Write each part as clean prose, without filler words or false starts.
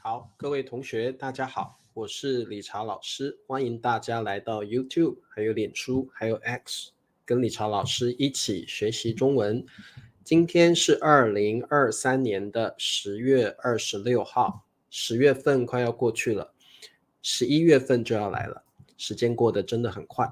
好，各位同学，大家好，我是理查老师，欢迎大家来到 YouTube， 还有脸书，还有 X， 跟理查老师一起学习中文。今天是2023年的10月26号，10月份快要过去了，11月份就要来了，时间过得真的很快。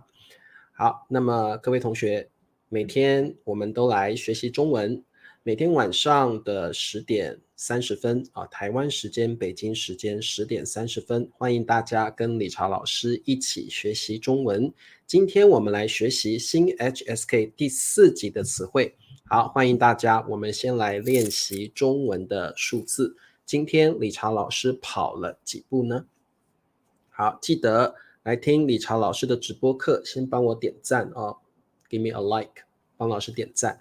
好，那么各位同学，每天我们都来学习中文，每天晚上的10点30分台湾时间、北京时间10点30分，欢迎大家跟理查老师一起学习中文。今天我们来学习新 HSK 第4集的词汇。好，欢迎大家，我们先来练习中文的数字。今天理查老师跑了几步呢？好，记得来听理查老师的直播课，先帮我点赞，Give me a like， 帮老师点赞。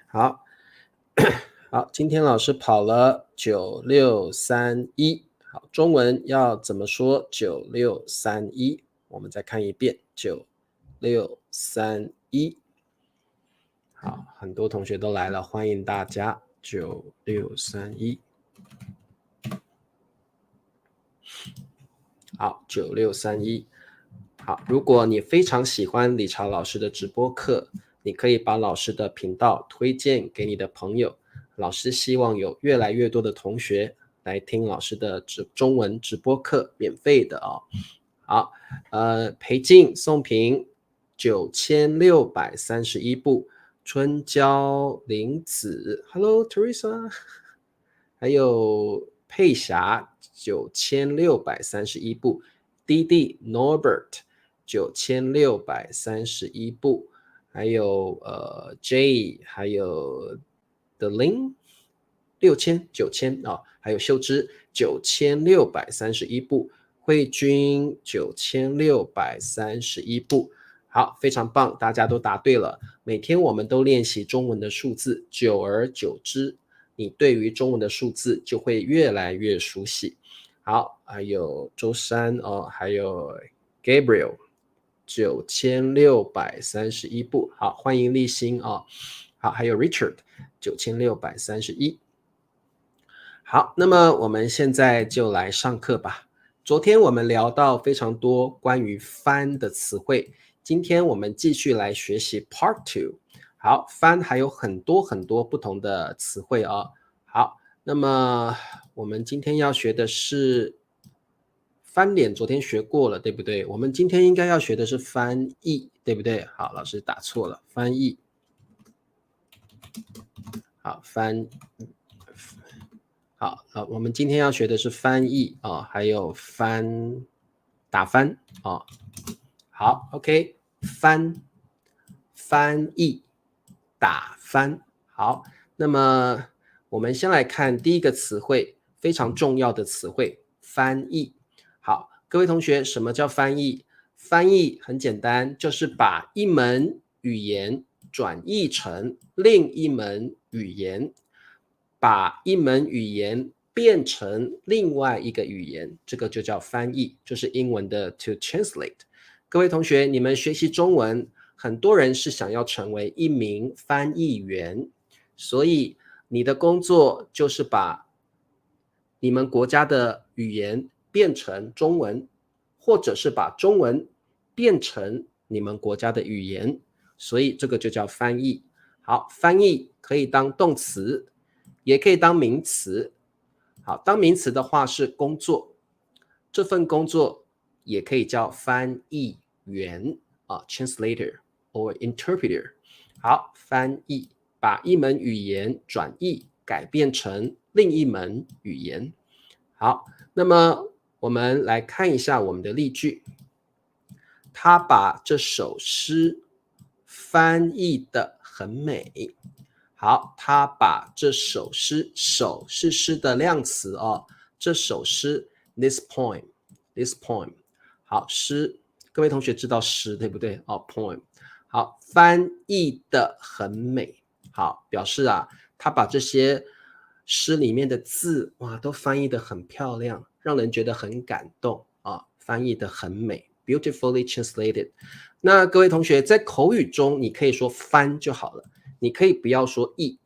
好，好，今天老师跑了9631。好，中文要怎么说9631？我们再看一遍9631。好，很多同学都来了，欢迎大家9631。好，9631。好，如果你非常喜欢理查老师的直播课，你可以把老师的频道推荐给你的朋友。老师希望有越来越多的同学来听老师的中文直播课，免费的哦。好，裴静、宋平9631步，春娇、林子 ，Hello Teresa， 还有佩霞9631步，弟弟 Norbert 9631步，还有J， 还有 Delin 9000还有秀芝9631步，慧君9631步。好，非常棒，大家都答对了。每天我们都练习中文的数字，久而久之，你对于中文的数字就会越来越熟悉。好，还有周山还有 Gabriel 9631步。好，欢迎立新好，还有 Richard 9631。好，那么我们现在就来上课吧。昨天我们聊到非常多关于翻的词汇，今天我们继续来学习 Part 2。好，翻还有很多很多不同的词汇好，那么我们今天要学的是翻脸，昨天学过了，对不对？我们今天应该要学的是翻译，对不对？好，老师打错了，翻译。好，好，我们今天要学的是翻译还有打翻好 ，OK， 翻译打翻。好，那么我们先来看第一个词汇，非常重要的词汇，翻译。好，各位同学，什么叫翻译？翻译很简单，就是把一门语言转译成另一门语言，把一门语言变成另外一个语言，这个就叫翻译，就是英文的 to translate。各位同学，你们学习中文，很多人是想要成为一名翻译员，所以你的工作就是把你们国家的语言变成中文，或者是把中文变成你们国家的语言，所以这个就叫翻译。好，翻译可以当动词，也可以当名词。好，当名词的话是工作，这份工作也可以叫翻译员translator or interpreter。好，翻译，把一门语言转译改变成另一门语言。好，那么我们来看一下我们的例句。他把这首诗翻译得很美。好，他把这首诗，首是诗的量词这首诗 this poem。 好，诗，各位同学知道诗对不对poem。 好，翻译得很美。好，表示他把这些诗里面的字都翻译得很漂亮，让人觉得很感动翻译得很美， beautifully translated。 那各位同学在口语中你可以说翻就好了，你可以不要说译。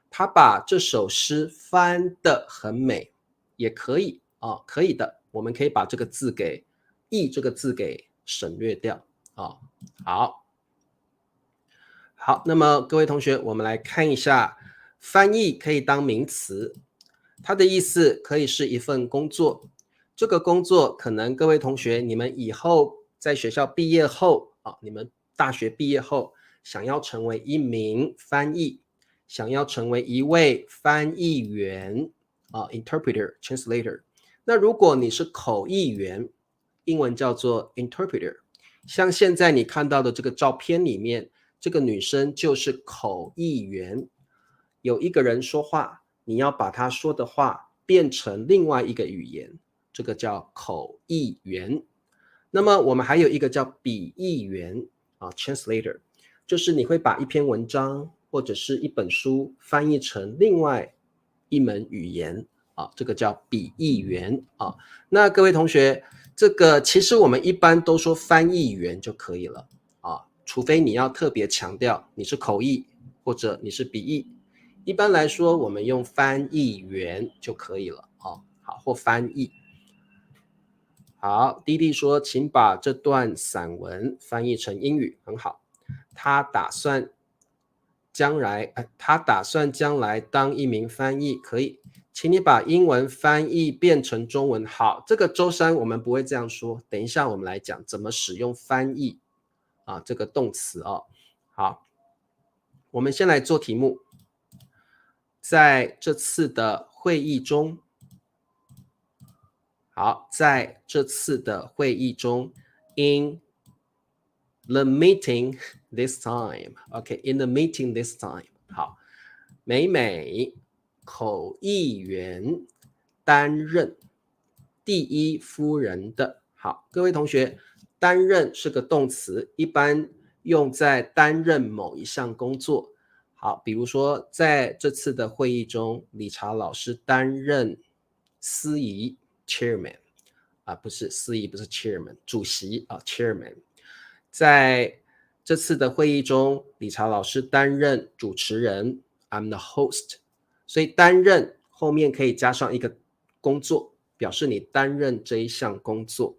他把这首诗翻得很美也可以可以的，我们可以把这个字给译这个字给省略掉好，那么各位同学，我们来看一下，翻译可以当名词，它的意思可以是一份工作，这个工作可能各位同学你们以后在学校毕业后你们大学毕业后想要成为一名翻译，想要成为一位翻译员interpreter translator。那如果你是口译员，英文叫做 interpreter， 像现在你看到的这个照片里面，这个女生就是口译员，有一个人说话，你要把他说的话变成另外一个语言，这个叫口译员。那么我们还有一个叫笔译员translator， 就是你会把一篇文章或者是一本书翻译成另外一门语言这个叫笔译员那各位同学，这个其实我们一般都说翻译员就可以了除非你要特别强调你是口译或者你是笔译，一般来说我们用翻译员就可以了好，或翻译。好，弟弟说请把这段散文翻译成英语，很好。他打算将来当一名翻译，可以请你把英文翻译变成中文。好，这个周三我们不会这样说，等一下我们来讲怎么使用翻译这个动词好，我们先来做题目。在这次的会议中in the meeting this time in the meeting this time 好，美美口译员担任第一夫人的好，各位同学，担任是个动词，一般用在担任某一项工作。好，比如说在这次的会议中，理查老师担任司仪 chairman 不是司仪，不是 chairman， 主席chairman。在这次的会议中，理查老师担任主持人 I'm the host。 所以担任后面可以加上一个工作，表示你担任这一项工作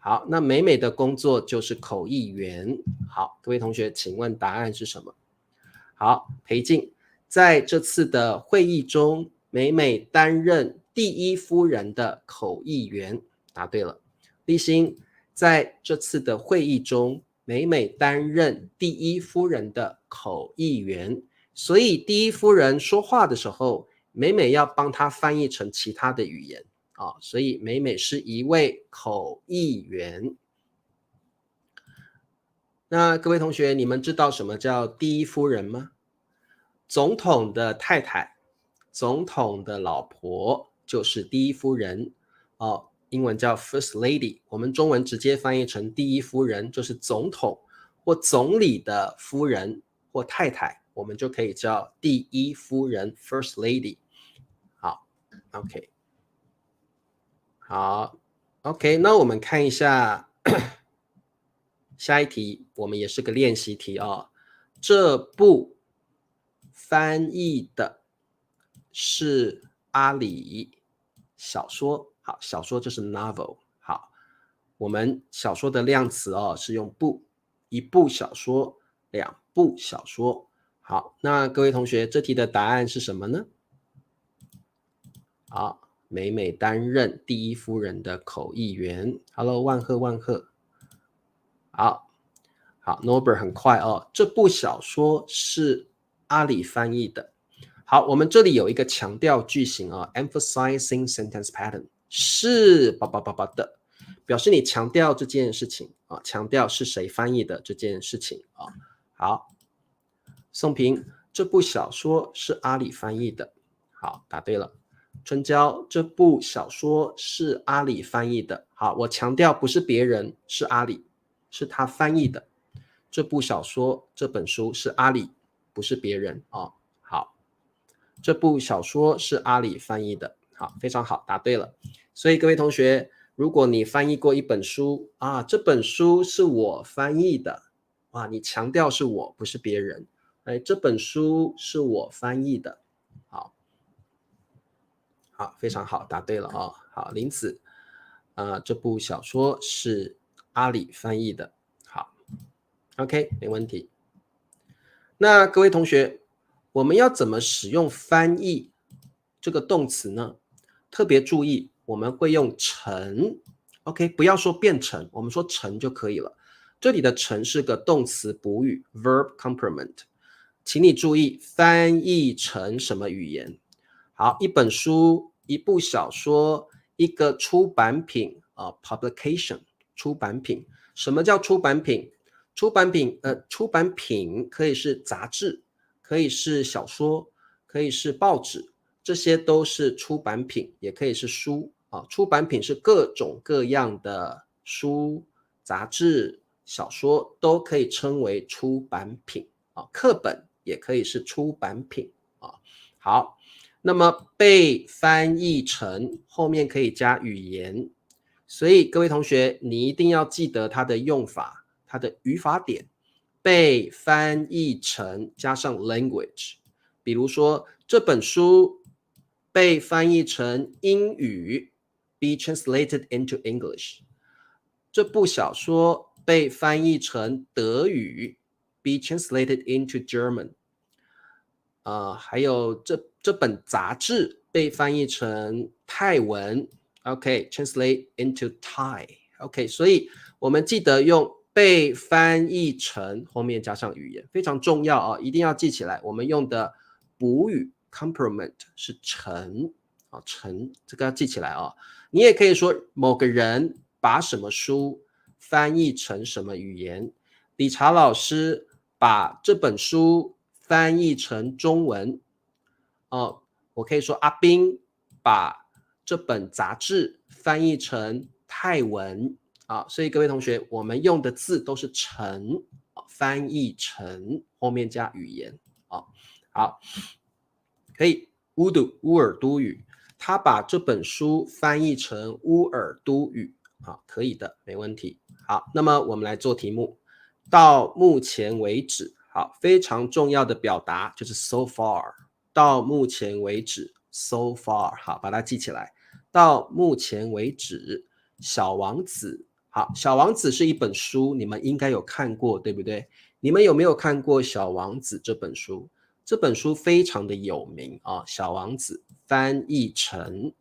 好，那美美的工作就是口译员。好，各位同学请问答案是什么？好，裴静，在这次的会议中，美美担任第一夫人的口译员，答对了。立新，在这次的会议中，美美担任第一夫人的口译员，所以第一夫人说话的时候，美美要帮她翻译成其他的语言所以美美是一位口译员。那各位同学，你们知道什么叫第一夫人吗？总统的太太，总统的老婆就是第一夫人英文叫 First Lady， 我们中文直接翻译成第一夫人，就是总统或总理的夫人或太太，我们就可以叫第一夫人 First Lady。 好 OK 好 OK， 那我们看一下下一题，我们也是个练习题这部翻译的是阿里小说，好，小说就是 novel。 好，我们小说的量词是用部，一部小说，两部小说。好，那各位同学，这题的答案是什么呢？好，美美担任第一夫人的口译员。Hello， 万贺万贺。好 Norbert 很快这部小说是阿里翻译的。好，我们这里有一个强调句型emphasizing sentence pattern， 是的，表示你强调这件事情强调是谁翻译的这件事情好，宋平，这部小说是阿里翻译的。好，答对了。春娇，这部小说是阿里翻译的。好，我强调不是别人，是阿里，是他翻译的。这部小说，这本书是阿里，不是别人好，这部小说是阿里翻译的。好，非常好，答对了。所以各位同学，如果你翻译过一本书这本书是我翻译的你强调是我，不是别人。这本书是我翻译的。好，非常好，答对了哦。好，林子，这部小说是阿里翻译的。好 ，OK， 没问题。那各位同学，我们要怎么使用翻译这个动词呢？特别注意，我们会用成 ，OK， 不要说变成，我们说成就可以了。这里的成是个动词补语 verb complement， 请你注意翻译成什么语言。好，一本书、一部小说、一个出版品publication 出版品。什么叫出版品？出版品可以是杂志，可以是小说，可以是报纸，这些都是出版品，也可以是书啊。出版品是各种各样的书、杂志、小说都可以称为出版品啊。课本也可以是出版品啊。好，那么被翻译成后面可以加语言，所以各位同学，你一定要记得它的用法。它的语法点被翻译成加上 language， 比如说这本书被翻译成英语 be translated into English， 这部小说被翻译成德语 be translated into German， 还有这本杂志被翻译成泰文 OK translate into Thai OK， 所以我们记得用被翻译成后面加上语言，非常重要啊，一定要记起来。我们用的补语 complement 是成啊，成这个要记起来啊。你也可以说某个人把什么书翻译成什么语言。理查老师把这本书翻译成中文。我可以说阿斌把这本杂志翻译成泰文啊，所以各位同学，我们用的字都是成，翻译成后面加语言啊。好，可以乌尔都语，他把这本书翻译成乌尔都语啊，可以的，没问题。好，那么我们来做题目。到目前为止，好，非常重要的表达就是 so far。到目前为止 so far， 好，把它记起来。到目前为止，小王子，好，小王子是一本书，你们应该有看过，对不对？你们有没有看过小王子这本书？这本书非常的有名啊，小王子翻译成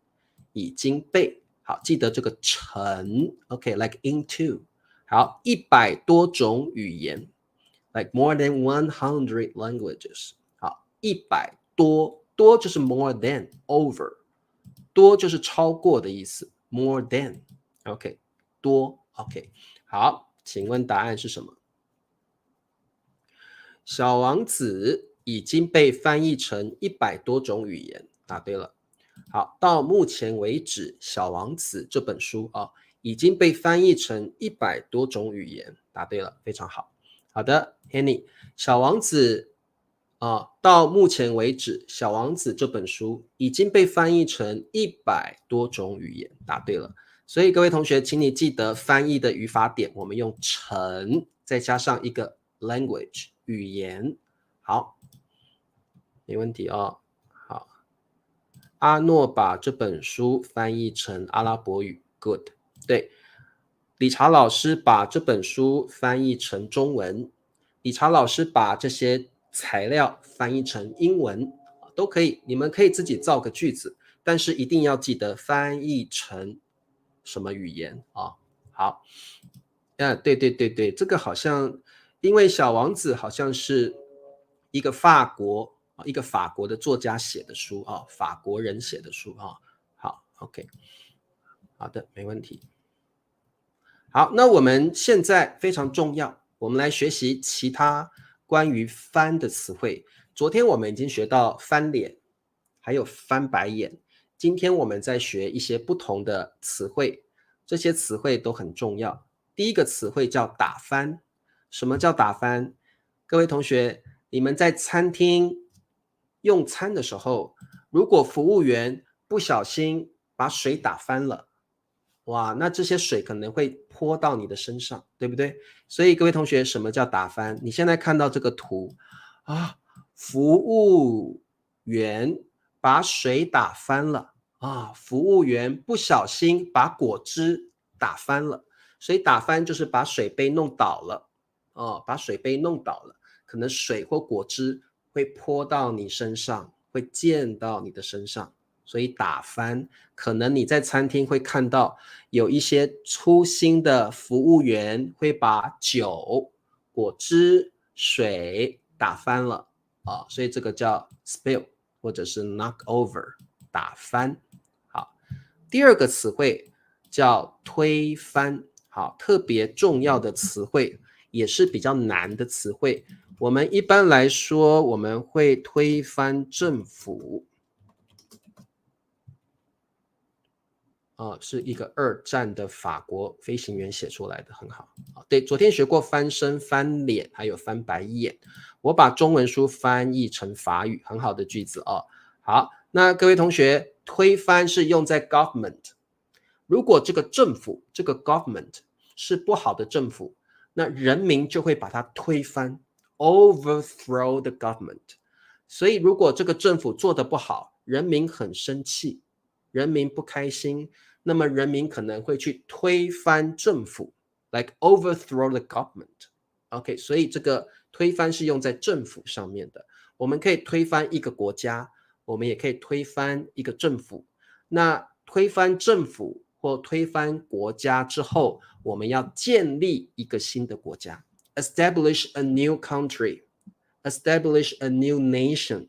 已经被，好，记得这个成 OK，like into， 好，100多种语言 like more than 100 languages， 好，100多就是 more than over， 多就是超过的意思 more than OK， 多 OK， 好，请问答案是什么？小王子已经被翻译成100多种语言，答对了。好，到目前为止，小王子这本书已经被翻译成100多种语言，答对了，非常好。好的 Henny， 小王子到目前为止，小王子这本书已经被翻译成100多种语言，答对了。所以各位同学，请你记得翻译的语法点，我们用成再加上一个 language 语言。好，没问题哦。好，阿诺把这本书翻译成阿拉伯语 ，good。对，理查老师把这本书翻译成中文，理查老师把这些材料翻译成英文，都可以，你们可以自己造个句子，但是一定要记得翻译成什么语言啊？好，对，这个好像，因为小王子好像是一个法国的作家写的书啊，法国人写的书啊。好 ，OK， 好的，没问题。好，那我们现在非常重要，我们来学习其他关于翻的词汇。昨天我们已经学到翻脸，还有翻白眼。今天我们再学一些不同的词汇，这些词汇都很重要。第一个词汇叫打翻。什么叫打翻？各位同学，你们在餐厅用餐的时候，如果服务员不小心把水打翻了，哇，那这些水可能会泼到你的身上，对不对？所以各位同学，什么叫打翻？你现在看到这个图服务员把水打翻了服务员不小心把果汁打翻了，所以打翻就是把水杯弄倒了，把水杯弄倒了，可能水或果汁会泼到你身上，会溅到你的身上，所以打翻。可能你在餐厅会看到有一些粗心的服务员会把酒、果汁、水打翻了，所以这个叫 spill 或者是 knock over， 打翻。好，第二个词汇叫推翻，好，特别重要的词汇，也是比较难的词汇。我们一般来说，我们会推翻政府，是一个2战的法国飞行员写出来的，很好。对，昨天学过翻身、翻脸，还有翻白眼。我把中文书翻译成法语，很好的句子哦。好，那各位同学，推翻是用在 government。如果这个政府，这个 government 是不好的政府，那人民就会把它推翻 ，overthrow the government。所以如果这个政府做得不好，人民很生气，人民不开心，那么人民可能会去推翻政府 ，like overthrow the government。OK， 所以这个推翻是用在政府上面的。我们可以推翻一个国家，我们也可以推翻一个政府。那推翻政府或推翻国家之后，我们要建立一个新的国家 ，establish a new country，establish a new nation。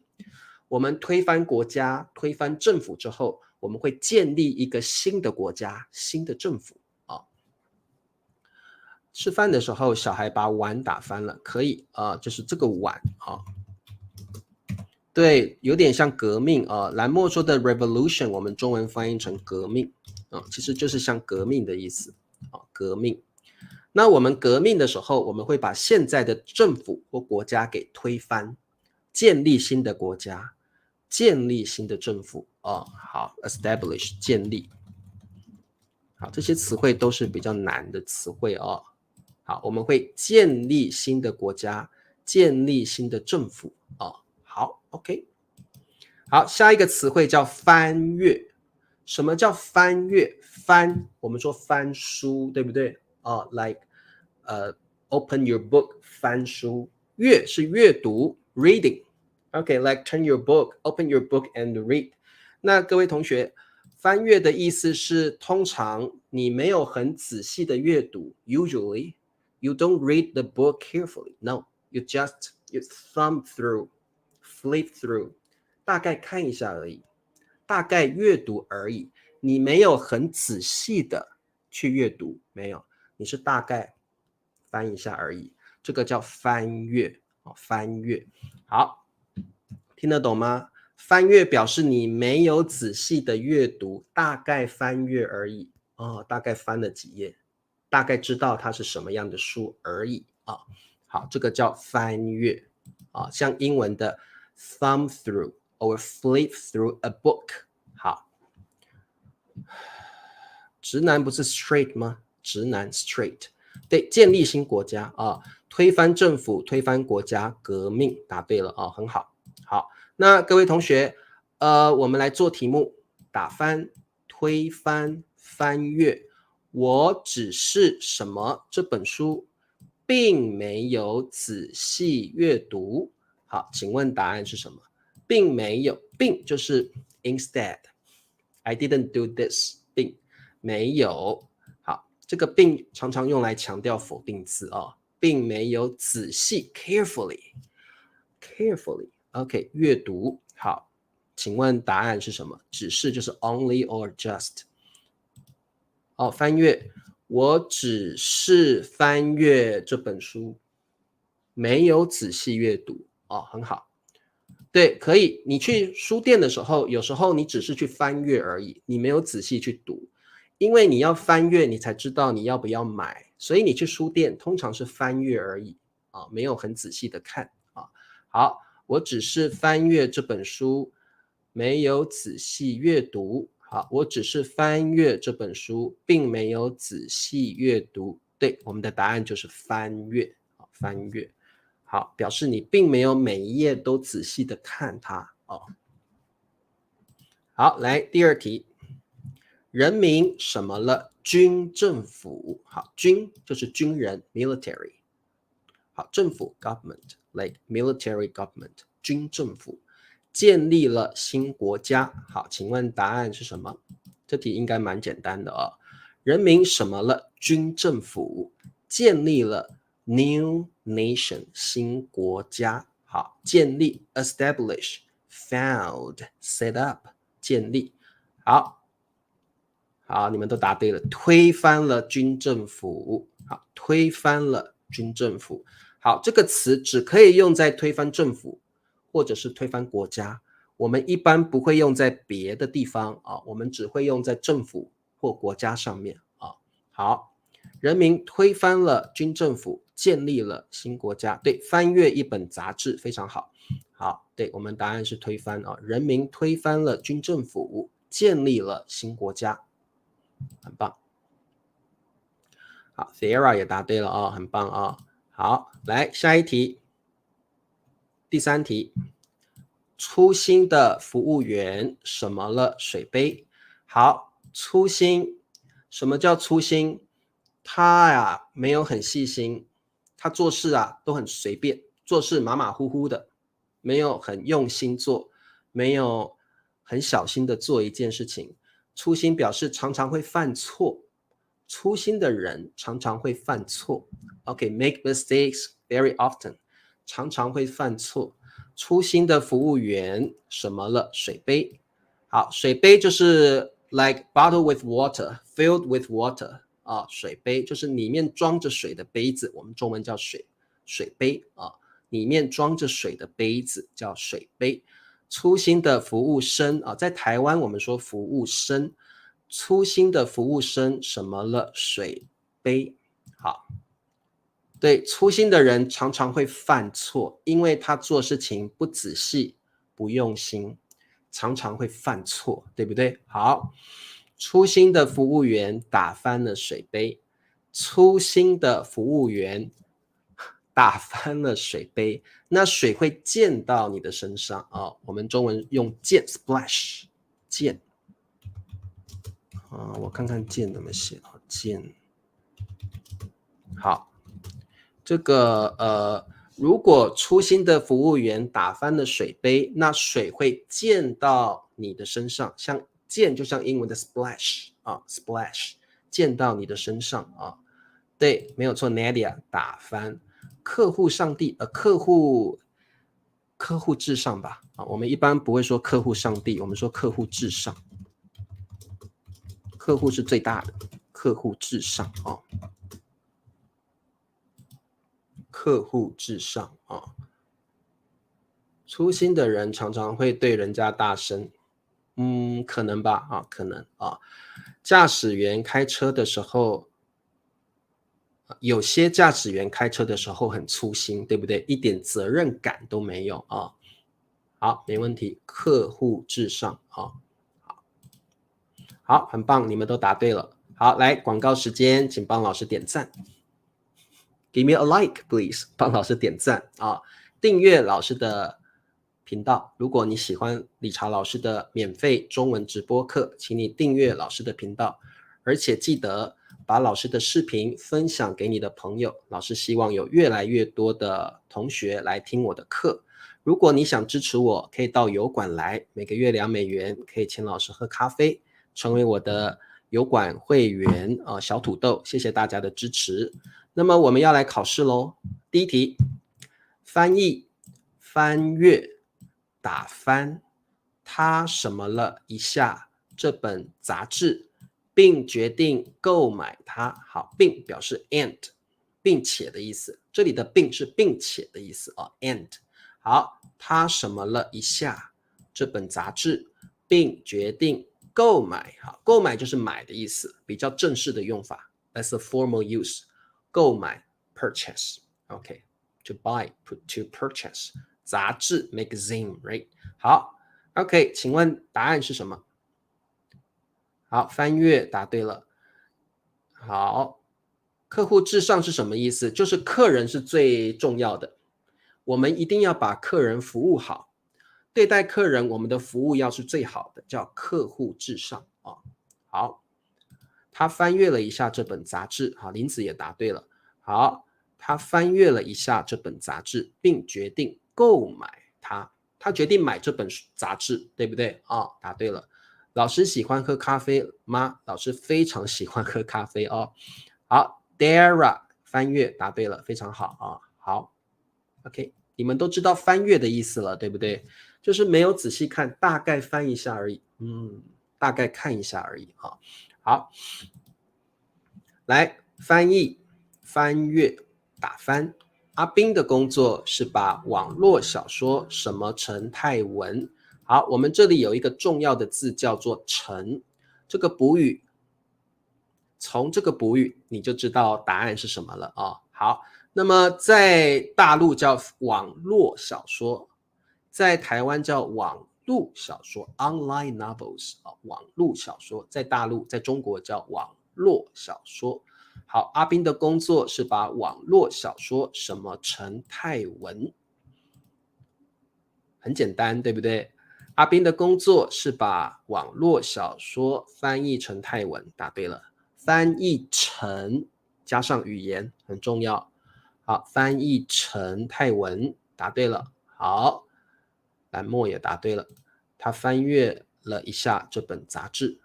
我们推翻国家、推翻政府之后，我们会建立一个新的国家、新的政府啊。吃饭的时候，小孩把碗打翻了，可以就是这个碗啊。对，有点像革命啊。兰默说的 revolution， 我们中文翻译成革命其实就是像革命的意思革命。那我们革命的时候，我们会把现在的政府或国家给推翻，建立新的国家，建立新的政府好 ，establish 建立。好，这些词汇都是比较难的词汇好，我们会建立新的国家，建立新的政府好 ，OK。好，下一个词汇叫翻阅。什么叫翻阅？翻，我们说翻书，对不对？like open your book， 翻书。阅是阅读 ，reading。OK，like turn your book，open your book and read。那各位同学，翻阅的意思是通常你没有很仔细的阅读 ，usually you don't read the book carefully. No, you thumb through, flip through， 大概看一下而已，大概阅读而已。你没有很仔细的去阅读，没有，你是大概翻一下而已。这个叫翻阅翻阅。好，听得懂吗？翻阅表示你没有仔细的阅读，大概翻阅而已大概翻了几页，大概知道它是什么样的书而已好，这个叫翻阅像英文的 thumb through or flip through a book。 好，直男不是 straight 吗？直男 straight。对，建立新国家推翻政府，推翻国家，革命，答对了很好。好，那各位同学我们来做题目，打翻、推翻、翻阅。我只是什么这本书并没有仔细阅读。好，请问答案是什么？并没有，并就是 instead I didn't do this， 并没有。好，这个并常常用来强调否定字并没有仔细 carefully OK 阅读。好，请问答案是什么？只是就是 only or just。翻阅，我只是翻阅这本书，没有仔细阅读很好。对，可以。你去书店的时候，有时候你只是去翻阅而已，你没有仔细去读，因为你要翻阅，你才知道你要不要买，所以你去书店通常是翻阅而已没有很仔细的看好，我只是翻阅这本书，没有仔细阅读。好，我只是翻阅这本书，并没有仔细阅读。对，我们的答案就是翻阅翻阅。好，表示你并没有每一页都仔细的看它好，来第二题，人民什么了？军政府。好，军就是军人 military。好，政府 government like military government 军政府建立了新国家。好，请问答案是什么？这题应该蛮简单的哦。人民什么了？军政府建立了 new nation 新国家。好，建立 establish found set up 建立。好，你们都答对了，推翻了军政府。好，推翻了军政府。好，这个词只可以用在推翻政府或者是推翻国家，我们一般不会用在别的地方啊，我们只会用在政府或国家上面啊。好，人民推翻了军政府，建立了新国家。对，翻阅一本杂志非常好。好，对，我们答案是推翻啊，人民推翻了军政府，建立了新国家，很棒。好 ，Sierra 也答对了啊，很棒啊。好，来下一题，第三题，粗心的服务员什么了水杯？好，粗心，什么叫粗心？他呀没有很细心，他做事啊都很随便，做事马马虎虎的，没有很用心做，没有很小心的做一件事情。粗心表示常常会犯错，粗心的人常常会犯错。OK，make mistakes very often， 常常会犯错。粗心的服务员什么了？水杯。好，水杯就是 like bottle with water, filled with water 啊，水杯就是里面装着水的杯子，我们中文叫水杯啊，里面装着水的杯子叫水杯。粗心的服务生啊，在台湾我们说服务生，粗心的服务生什么了？水杯。好，对，粗心的人常常会犯错，因为他做事情不仔细、不用心，常常会犯错，对不对？好，粗心的服务员打翻了水杯，粗心的服务员打翻了水杯，那水会溅到你的身上啊。我们中文用溅 splash 溅啊，我看看溅怎么写啊，溅。好，这个如果粗心的服务员打翻了水杯，那水会溅到你的身上，像溅就像英文的 splash 啊 ，splash 溅到你的身上啊。对，没有错 ，Nadia 打翻。客户上帝，客户至上吧啊，我们一般不会说客户上帝，我们说客户至上，客户是最大的，客户至上啊，客户至上啊。粗心的人常常会对人家大声，可能吧啊，可能啊。驾驶员开车的时候。有些驾驶员开车的时候很粗心，对不对？一点责任感都没有啊。好，没问题，客户至上啊。好，很棒，你们都答对了。好，来广告时间，请帮老师点赞。Give me a like, please， 帮老师点赞啊！订阅老师的频道。如果你喜欢理查老师的免费中文直播课，请你订阅老师的频道，而且记得把老师的视频分享给你的朋友，老师希望有越来越多的同学来听我的课。如果你想支持我，可以到油管来，每个月$2，可以请老师喝咖啡，成为我的油管会员小土豆，谢谢大家的支持。那么我们要来考试咯。第一题，翻译、翻阅、打翻，他什么了一下这本杂志，并决定购买它。好，并表示 and 并且的意思，这里的并是并且的意思啊 and。好，他什么了一下这本杂志，并决定购买。好，购买就是买的意思，比较正式的用法 ，that's a formal use。购买 purchase OK to buy to purchase 杂志 magazine right 好 OK 请问答案是什么？好，翻阅答对了。好，客户至上是什么意思？就是客人是最重要的，我们一定要把客人服务好。对待客人，我们的服务要是最好的，叫客户至上啊。好，他翻阅了一下这本杂志，好，林子也答对了。好，他翻阅了一下这本杂志，并决定购买它。他决定买这本杂志，对不对啊？答对了。老师喜欢喝咖啡吗？老师非常喜欢喝咖啡哦。好 ，Dara 翻阅答对了，非常好啊。好 ，OK， 你们都知道翻阅的意思了，对不对？就是没有仔细看，大概翻一下而已。大概看一下而已啊。好，来翻译、翻阅、打翻。阿斌的工作是把网络小说什么成泰文。好，我们这里有一个重要的字叫做成，这个补语，从这个补语你就知道答案是什么了啊。好，那么在大陆叫网络小说，在台湾叫网络小说 online novels 网络小说，在大陆在中国叫网络小说。好，阿斌的工作是把网络小说什么成泰文，很简单，对不对？阿斌的工作是把网络小说翻译成泰文，答对了。翻译成加上语言很重要。好，翻译成泰文，答对了。好，蓝墨也答对了，他翻阅了一下这本杂志。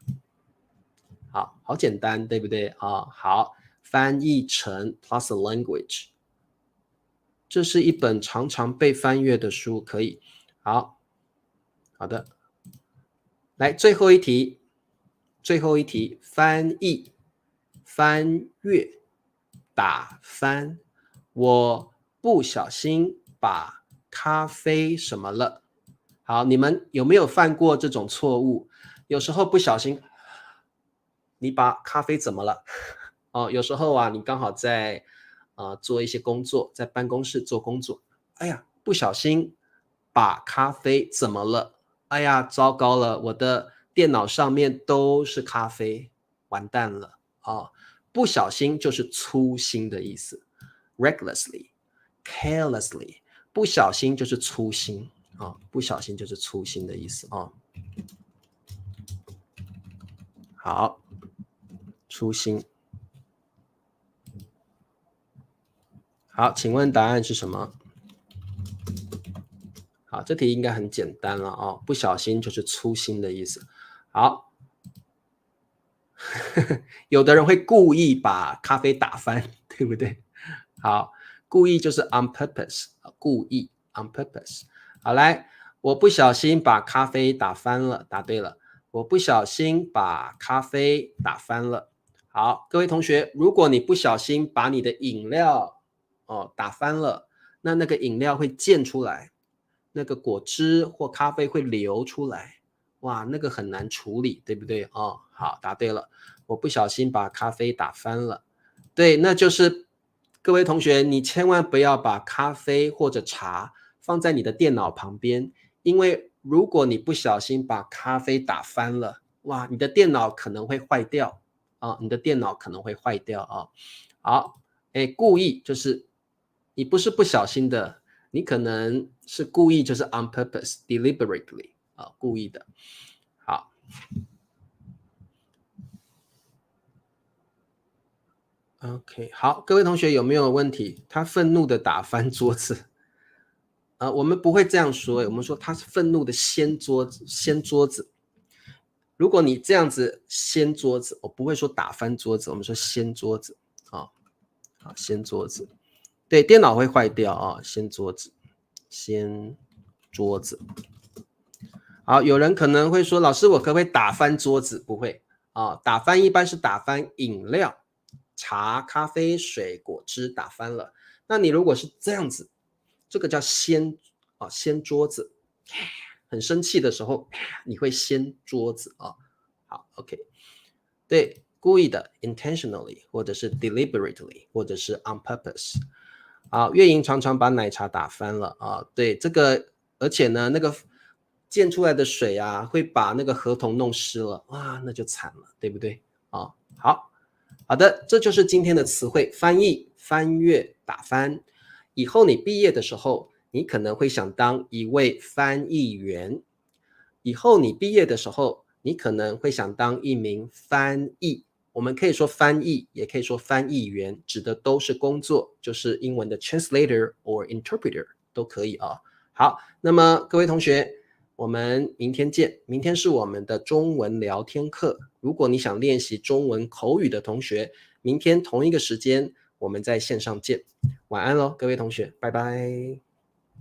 好简单，对不对啊？好，翻译成 plus a language， 这是一本常常被翻阅的书，可以。好的，来最后一题，翻译、翻阅、打翻。我不小心把咖啡什么了？好，你们有没有犯过这种错误？有时候不小心，你把咖啡怎么了？有时候啊，你刚好在做一些工作，在办公室做工作，哎呀，不小心把咖啡怎么了？哎呀，糟糕了，我的电脑上面都是咖啡，完蛋了不小心就是粗心的意思 ，recklessly, carelessly， 不小心就是粗心不小心就是粗心的意思好，粗心。好，请问答案是什么？好，这题应该很简单了不小心就是粗心的意思。好，有的人会故意把咖啡打翻，对不对？好，故意就是 on purpose， 故意 on purpose。好，来，我不小心把咖啡打翻了，答对了。我不小心把咖啡打翻了。好，各位同学，如果你不小心把你的饮料打翻了，那个饮料会溅出来，那个果汁或咖啡会流出来，哇，那个很难处理，对不对好，答对了。我不小心把咖啡打翻了。对，那就是各位同学，你千万不要把咖啡或者茶放在你的电脑旁边，因为如果你不小心把咖啡打翻了，哇，你的电脑可能会坏掉你的电脑可能会坏掉好，故意就是你不是不小心的，你可能是故意，就是 on purpose, deliberately 故意的。好。OK， 好，各位同学有没有问题？他愤怒的打翻桌子我们不会这样说，我们说他是愤怒的掀桌子。如果你这样子掀桌子，我不会说打翻桌子，我们说掀桌子掀桌子。对，电脑会坏掉掀桌子，掀桌子。好，有人可能会说，老师，我可不可以打翻桌子？不会打翻一般是打翻饮料。茶、咖啡、水果汁打翻了，那你如果是这样子，这个叫掀桌子，很生气的时候你会掀桌子好 OK， 对，故意的 intentionally 或者是 deliberately 或者是 on purpose。好，月莹常常把奶茶打翻了对，这个而且呢那个溅出来的水会把那个合同弄湿了，哇，那就惨了，对不对好的，这就是今天的词汇翻译、翻阅、打翻。以后你毕业的时候，你可能会想当一位翻译员。以后你毕业的时候，你可能会想当一名翻译。我们可以说翻译，也可以说翻译员，指的都是工作，就是英文的 translator or interpreter 都可以啊。好，那么各位同学，我们明天见。明天是我们的中文聊天课。如果你想练习中文口语的同学，明天同一个时间我们在线上见。晚安喽，各位同学，拜拜。